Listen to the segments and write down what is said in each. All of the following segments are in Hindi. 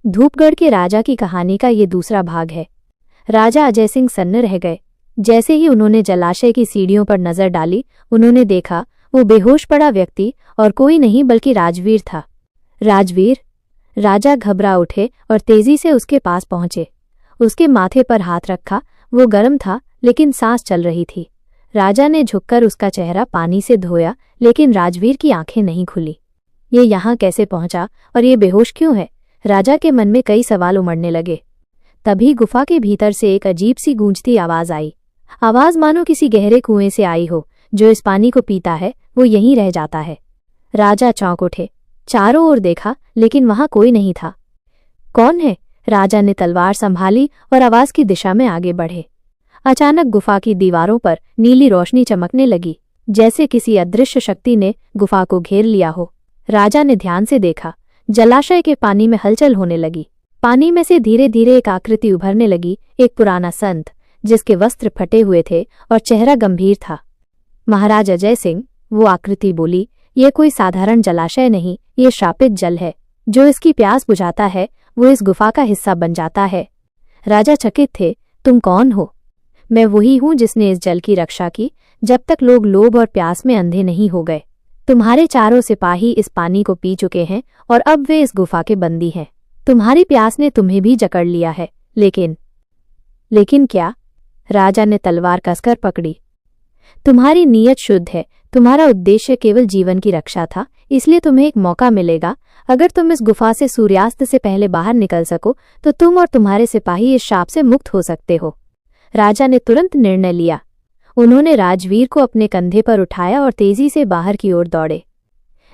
धूपगढ़ के राजा की कहानी का ये दूसरा भाग है। राजा अजय सिंह सन्न रह गए। जैसे ही उन्होंने जलाशय की सीढ़ियों पर नजर डाली, उन्होंने देखा वो बेहोश पड़ा व्यक्ति और कोई नहीं बल्कि राजवीर था। राजवीर? राजा घबरा उठे और तेजी से उसके पास पहुंचे। उसके माथे पर हाथ रखा। वो गर्म था लेकिन सांस चल रही थी। राजा ने झुककर उसका चेहरा पानी से धोया, लेकिन राजवीर की आंखें नहीं खुली। ये यहाँ कैसे पहुंचा और ये बेहोश क्यों है? राजा के मन में कई सवाल उमड़ने लगे। तभी गुफा के भीतर से एक अजीब सी गूंजती आवाज आई। आवाज मानो किसी गहरे कुएं से आई हो। जो इस पानी को पीता है वो यहीं रह जाता है। राजा चौंक उठे। चारों ओर देखा, लेकिन वहां कोई नहीं था। कौन है? राजा ने तलवार संभाली और आवाज की दिशा में आगे बढ़े। अचानक गुफा की दीवारों पर नीली रोशनी चमकने लगी, जैसे किसी अदृश्य शक्ति ने गुफा को घेर लिया हो। राजा ने ध्यान से देखा। जलाशय के पानी में हलचल होने लगी। पानी में से धीरे धीरे एक आकृति उभरने लगी। एक पुराना संत, जिसके वस्त्र फटे हुए थे और चेहरा गंभीर था। महाराज अजय सिंह, वो आकृति बोली, ये कोई साधारण जलाशय नहीं, ये श्रापित जल है। जो इसकी प्यास बुझाता है वो इस गुफा का हिस्सा बन जाता है। राजा चकित थे। तुम कौन हो? मैं वही हूं जिसने इस जल की रक्षा की, जब तक लोग लोभ और प्यास में अंधे नहीं हो गए। तुम्हारे चारों सिपाही इस पानी को पी चुके हैं और अब वे इस गुफा के बंदी हैं। तुम्हारी प्यास ने तुम्हें भी जकड़ लिया है। लेकिन क्या? राजा ने तलवार कसकर पकड़ी। तुम्हारी नीयत शुद्ध है। तुम्हारा उद्देश्य केवल जीवन की रक्षा था, इसलिए तुम्हें एक मौका मिलेगा। अगर तुम इस गुफा से सूर्यास्त से पहले बाहर निकल सको तो तुम और तुम्हारे सिपाही इस शाप से मुक्त हो सकते हो। राजा ने तुरंत निर्णय लिया। उन्होंने राजवीर को अपने कंधे पर उठाया और तेजी से बाहर की ओर दौड़े।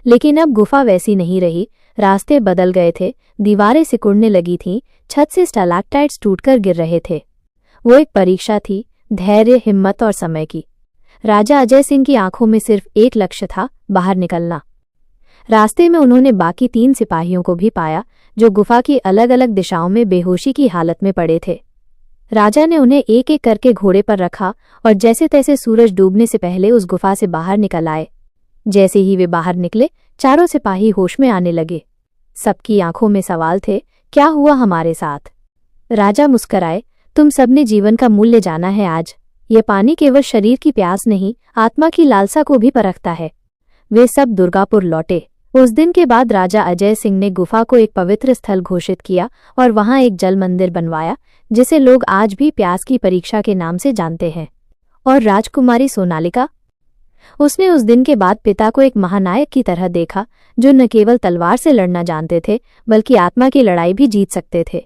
लेकिन अब गुफा वैसी नहीं रही। रास्ते बदल गए थे। दीवारें सिकुड़ने लगी थीं। छत से स्टैलेक्टाइट्स टूटकर गिर रहे थे। वो एक परीक्षा थी, धैर्य, हिम्मत और समय की। राजा अजय सिंह की आंखों में सिर्फ एक लक्ष्य था, बाहर निकलना। रास्ते में उन्होंने बाकी 3 सिपाहियों को भी पाया, जो गुफा की अलग अलग दिशाओं में बेहोशी की हालत में पड़े थे। राजा ने उन्हें एक एक करके घोड़े पर रखा और जैसे तैसे सूरज डूबने से पहले उस गुफा से बाहर निकल आए। जैसे ही वे बाहर निकले, चारों सिपाही होश में आने लगे। सबकी आंखों में सवाल थे, क्या हुआ हमारे साथ? राजा मुस्कराए। तुम सबने जीवन का मूल्य जाना है आज। ये पानी केवल शरीर की प्यास नहीं, आत्मा की लालसा को भी परखता है। वे सब दुर्गापुर लौटे। उस दिन के बाद राजा अजय सिंह ने गुफा को एक पवित्र स्थल घोषित किया और वहां एक जल मंदिर बनवाया, जिसे लोग आज भी प्यास की परीक्षा के नाम से जानते हैं। और राजकुमारी सोनालिका? उसने उस दिन के बाद पिता को एक महानायक की तरह देखा, जो न केवल तलवार से लड़ना जानते थे, बल्कि आत्मा की लड़ाई भी जीत सकते थे।